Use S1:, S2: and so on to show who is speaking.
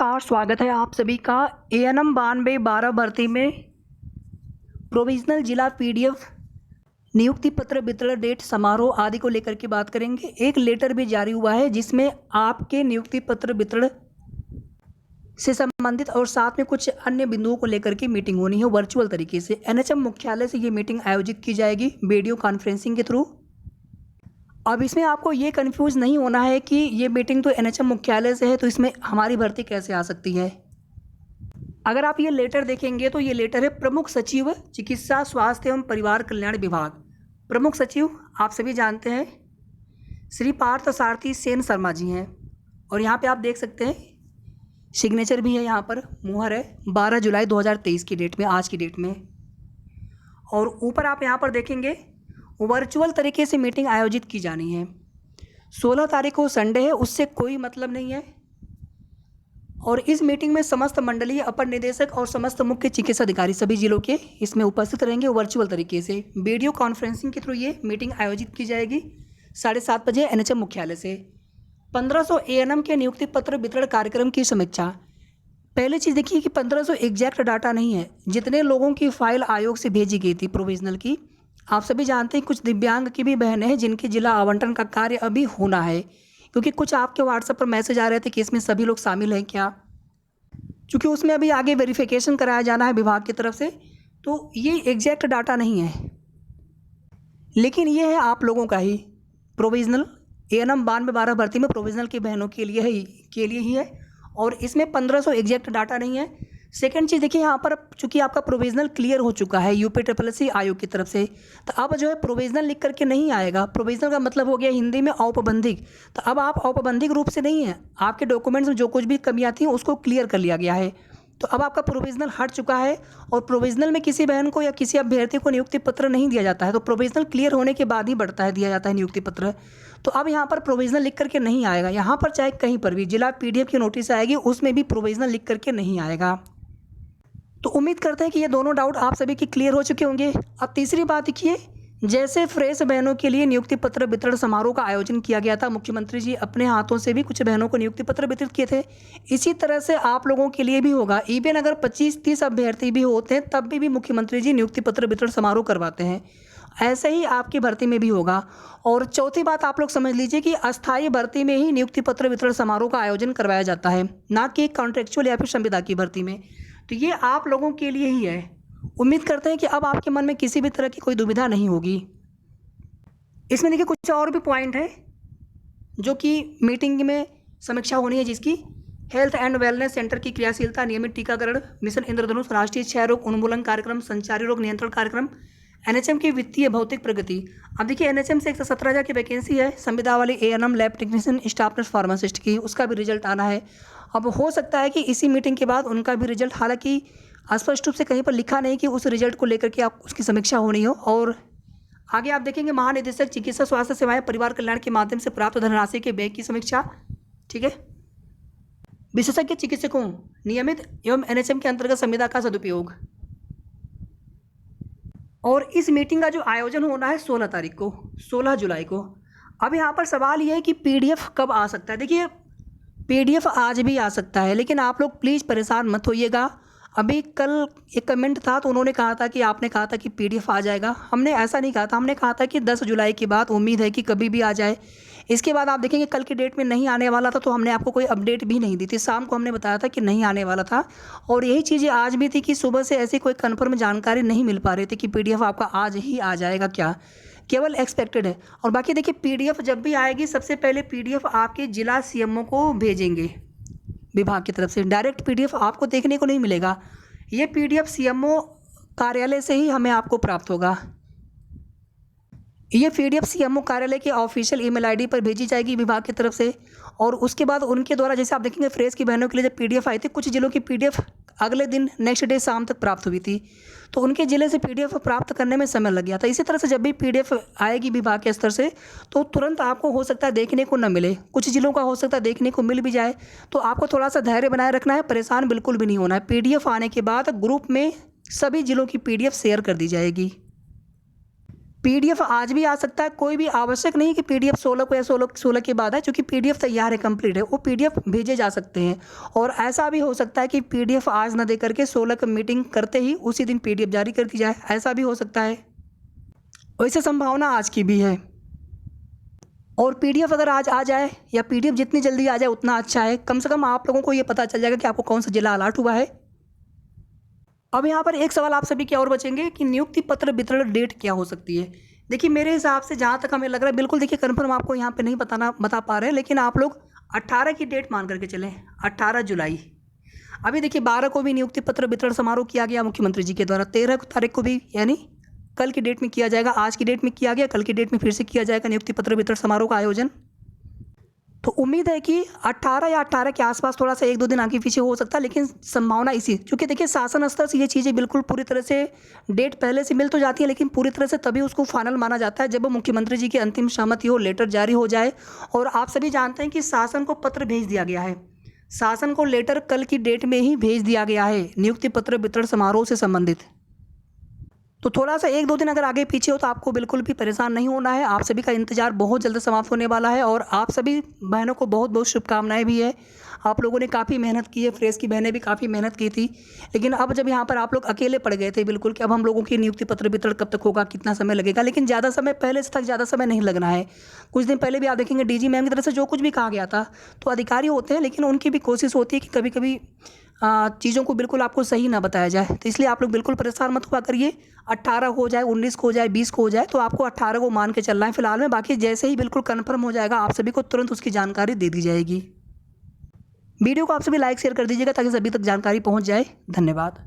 S1: नमस्कार, स्वागत है आप सभी का एएनएम 92/12 भर्ती में प्रोविजनल जिला पीडीएफ नियुक्ति पत्र वितरण डेट समारोह आदि को लेकर के बात करेंगे। एक लेटर भी जारी हुआ है जिसमें आपके नियुक्ति पत्र वितरण से संबंधित और साथ में कुछ अन्य बिंदुओं को लेकर के मीटिंग होनी है वर्चुअल तरीके से। एनएचएम मुख्यालय से ये मीटिंग आयोजित की जाएगी वीडियो कॉन्फ्रेंसिंग के थ्रू। अब इसमें आपको ये कंफ्यूज नहीं होना है कि ये मीटिंग तो एनएचएम मुख्यालय से है तो इसमें हमारी भर्ती कैसे आ सकती है। अगर आप ये लेटर देखेंगे तो ये लेटर है प्रमुख सचिव चिकित्सा स्वास्थ्य एवं परिवार कल्याण विभाग। प्रमुख सचिव आप सभी जानते हैं श्री पार्थ सारथी सेन शर्मा जी हैं और यहाँ पे आप देख सकते हैं सिग्नेचर भी है, यहाँ पर मुहर है 12 जुलाई 2023 की डेट में, आज की डेट में। और ऊपर आप यहाँ पर देखेंगे वर्चुअल तरीके से मीटिंग आयोजित की जानी है। 16 तारीख को संडे है, उससे कोई मतलब नहीं है। और इस मीटिंग में समस्त मंडलीय अपर निदेशक और समस्त मुख्य चिकित्सा अधिकारी सभी जिलों के इसमें उपस्थित रहेंगे वर्चुअल तरीके से। वीडियो कॉन्फ्रेंसिंग के थ्रू ये मीटिंग आयोजित की जाएगी 7:30 बजे एनएचएम मुख्यालय से। 1500 एएनएम के नियुक्ति पत्र वितरण कार्यक्रम की समीक्षा। पहले चीज़ देखिए कि 1500 एग्जैक्ट डाटा नहीं है, जितने लोगों की फाइल आयोग से भेजी गई थी प्रोविजनल की। आप सभी जानते हैं कुछ दिव्यांग की भी बहनें हैं जिनके जिला आवंटन का कार्य अभी होना है, क्योंकि कुछ आपके व्हाट्सएप पर मैसेज आ रहे थे कि इसमें सभी लोग शामिल हैं क्या, क्योंकि उसमें अभी आगे वेरिफिकेशन कराया जाना है विभाग की तरफ से। तो ये एग्जैक्ट डाटा नहीं है, लेकिन ये है आप लोगों का ही प्रोविजनल एएनएम 92/12 भर्ती में प्रोविजनल की बहनों के लिए ही है और इसमें 1500 एग्जैक्ट डाटा नहीं है। सेकंड चीज़ देखिए, यहाँ पर चूंकि आपका प्रोविजनल क्लियर हो चुका है यूपीएससी आयोग की तरफ से, तो अब जो है प्रोविजनल लिख करके नहीं आएगा। प्रोविजनल का मतलब हो गया हिंदी में औपबंधिक, तो अब आप औपबंधिक रूप से नहीं है, आपके डॉक्यूमेंट्स में जो कुछ भी कमियाँ थी उसको क्लियर कर लिया गया है। तो अब आपका प्रोविजनल हट चुका है और प्रोविजनल में किसी बहन को या किसी अभ्यर्थी को नियुक्ति पत्र नहीं दिया जाता है, तो प्रोविजनल क्लियर होने के बाद ही दिया जाता है नियुक्ति पत्र। तो अब यहाँ पर प्रोविजनल लिख करके नहीं आएगा, यहाँ पर चाहे कहीं पर भी जिला पीडीएफ की नोटिस आएगी उसमें भी प्रोविजनल लिख करके नहीं आएगा। तो उम्मीद करते हैं कि ये दोनों डाउट आप सभी की क्लियर हो चुके होंगे। अब तीसरी बात देखिए, जैसे फ्रेश बहनों के लिए नियुक्ति पत्र वितरण समारोह का आयोजन किया गया था, मुख्यमंत्री जी अपने हाथों से भी कुछ बहनों को नियुक्ति पत्र वितरित किए थे, इसी तरह से आप लोगों के लिए भी होगा। इवन अगर 25-30 अभ्यर्थी भी होते हैं तब भी मुख्यमंत्री जी नियुक्ति पत्र वितरण समारोह करवाते हैं। ऐसे ही आपकी भर्ती में भी होगा। और चौथी बात आप लोग समझ लीजिए कि अस्थायी भर्ती में ही नियुक्ति पत्र वितरण समारोह का आयोजन करवाया जाता है, ना कि कॉन्ट्रेक्चुअल या फिर संविदा की भर्ती में। तो ये आप लोगों के लिए ही है। उम्मीद करते हैं कि अब आपके मन में किसी भी तरह की कोई दुविधा नहीं होगी। इसमें देखिए कुछ और भी पॉइंट है जो कि मीटिंग में समीक्षा होनी है, जिसकी हेल्थ एंड वेलनेस सेंटर की क्रियाशीलता, नियमित टीकाकरण, मिशन इंद्रधनुष, राष्ट्रीय क्षय रोग उन्मूलन कार्यक्रम, संचारी रोग नियंत्रण कार्यक्रम, एनएचएम की वित्तीय भौतिक प्रगति। अब देखिए एनएचएम से 117,000 की वैकेंसी है, संविदा वाली ANM lab technician staff nurse pharmacist की, उसका भी रिजल्ट आना है। अब हो सकता है कि इसी मीटिंग के बाद उनका भी रिजल्ट, हालांकि स्पष्ट रूप से कहीं पर लिखा नहीं कि उस रिजल्ट को लेकर के आप उसकी समीक्षा होनी हो। और आगे आप देखेंगे महानिदेशक चिकित्सा स्वास्थ्य सेवाएं परिवार कल्याण के माध्यम से प्राप्त धनराशि के व्यय की समीक्षा, ठीक है। विशेषज्ञ चिकित्सकों नियमित एवं एनएचएम के अंतर्गत संविदा का सदुपयोग। और इस मीटिंग का जो आयोजन होना है 16 तारीख को, 16 जुलाई को। अब यहाँ पर सवाल ये है कि पीडीएफ कब आ सकता है। देखिए पीडीएफ आज भी आ सकता है, लेकिन आप लोग प्लीज़ परेशान मत होइएगा। अभी कल एक कमेंट था तो उन्होंने कहा था कि आपने कहा था कि पीडीएफ आ जाएगा, हमने ऐसा नहीं कहा था। हमने कहा था कि 10 जुलाई के बाद उम्मीद है कि कभी भी आ जाए। इसके बाद आप देखेंगे कल की डेट में नहीं आने वाला था, तो हमने आपको कोई अपडेट भी नहीं दी थी। शाम को हमने बताया था कि नहीं आने वाला था, और यही चीज़ें आज भी थी कि सुबह से ऐसी कोई कन्फर्म जानकारी नहीं मिल पा रही थी कि पीडीएफ आपका आज ही आ जाएगा क्या, केवल एक्सपेक्टेड है। और बाकी देखिए पीडीएफ जब भी आएगी सबसे पहले पीडीएफ आपके जिला सीएमओ को भेजेंगे विभाग की तरफ से। डायरेक्ट पीडीएफ आपको देखने को नहीं मिलेगा, ये पीडीएफ सीएमओ कार्यालय से ही हमें आपको प्राप्त होगा। ये पीडीएफ सीएमओ कार्यालय के ऑफिशियल ईमेल आईडी पर भेजी जाएगी विभाग की तरफ से, और उसके बाद उनके द्वारा, जैसे आप देखेंगे फ्रेश की बहनों के लिए जब पीडीएफ आई थी, कुछ जिलों की पीडीएफ अगले दिन नेक्स्ट डे शाम तक प्राप्त हुई थी, तो उनके ज़िले से पीडीएफ प्राप्त करने में समय लग गया था। इसी तरह से जब भी पीडीएफ आएगी विभाग के स्तर से तो तुरंत आपको हो सकता है देखने को न मिले, कुछ जिलों का हो सकता है देखने को मिल भी जाए। तो आपको थोड़ा सा धैर्य बनाए रखना है, परेशान बिल्कुल भी नहीं होना है। पीडीएफ आने के बाद ग्रुप में सभी जिलों की पीडीएफ शेयर कर दी जाएगी। पीडीएफ आज भी आ सकता है, कोई भी आवश्यक नहीं कि पीडीएफ 16 को या 16 के बाद है, क्योंकि पीडीएफ तैयार है, कंप्लीट है, वो पीडीएफ भेजे जा सकते हैं। और ऐसा भी हो सकता है कि पीडीएफ आज ना दे करके 16 का मीटिंग करते ही उसी दिन पीडीएफ जारी कर दी जाए, ऐसा भी हो सकता है। वैसे संभावना आज की भी है। और पीडीएफ अगर आज आ जाए या पीडीएफ जितनी जल्दी आ जाए उतना अच्छा है, कम से कम आप लोगों को ये पता चल जाएगा कि आपको कौन सा जिला अलॉट हुआ है। अब यहाँ पर एक सवाल आप सभी के और बचेंगे कि नियुक्ति पत्र वितरण डेट क्या हो सकती है। देखिए मेरे हिसाब से जहाँ तक हमें लग रहा है, बिल्कुल देखिए कन्फर्म आपको यहाँ पे नहीं बता पा रहे हैं, लेकिन आप लोग 18 की डेट मान करके चलें, 18 जुलाई। अभी देखिए 12 को भी नियुक्ति पत्र वितरण समारोह किया गया मुख्यमंत्री जी के द्वारा, 13 तारीख को भी यानी कल की डेट में किया जाएगा, आज की डेट में किया गया, कल की डेट में फिर से किया जाएगा नियुक्ति पत्र वितरण समारोह का आयोजन। तो उम्मीद है कि 18 या 18 के आसपास, थोड़ा सा 1-2 दिन आगे पीछे हो सकता है, लेकिन संभावना इसी, क्योंकि देखिए शासन स्तर से ये चीज़ें बिल्कुल पूरी तरह से डेट पहले से मिल तो जाती है, लेकिन पूरी तरह से तभी उसको फाइनल माना जाता है जब मुख्यमंत्री जी की अंतिम सहमति हो, लेटर जारी हो जाए। और आप सभी जानते हैं कि शासन को पत्र भेज दिया गया है, शासन को लेटर कल की डेट में ही भेज दिया गया है नियुक्ति पत्र वितरण समारोह से संबंधित। तो थोड़ा सा 1-2 दिन अगर आगे पीछे हो तो आपको बिल्कुल भी परेशान नहीं होना है। आप सभी का इंतज़ार बहुत जल्द समाप्त होने वाला है और आप सभी बहनों को बहुत बहुत शुभकामनाएं भी है। आप लोगों ने काफ़ी मेहनत की है, फ्रेश की बहनें भी काफ़ी मेहनत की थी, लेकिन अब जब यहाँ पर आप लोग अकेले पड़ गए थे बिल्कुल कि अब हम लोगों की नियुक्ति पत्र वितरण कब तक होगा, कितना समय लगेगा, लेकिन ज़्यादा समय पहले से तक ज़्यादा समय नहीं लगना है। कुछ दिन पहले भी आप देखेंगे डीजी मैम की तरफ से जो कुछ भी कहा गया था, तो अधिकारी होते हैं लेकिन उनकी भी कोशिश होती है कि कभी कभी चीज़ों को बिल्कुल आपको सही ना बताया जाए, तो इसलिए आप लोग बिल्कुल परेशान मत हुआ करिए। 18 हो जाए, 19 को हो जाए, 20 को हो जाए, तो आपको 18 को मान के चलना है फिलहाल में। बाकी जैसे ही बिल्कुल कन्फर्म हो जाएगा आप सभी को तुरंत उसकी जानकारी दे दी जाएगी। वीडियो को आप सभी लाइक शेयर कर दीजिएगा ताकि सभी तक जानकारी पहुंच जाए। धन्यवाद।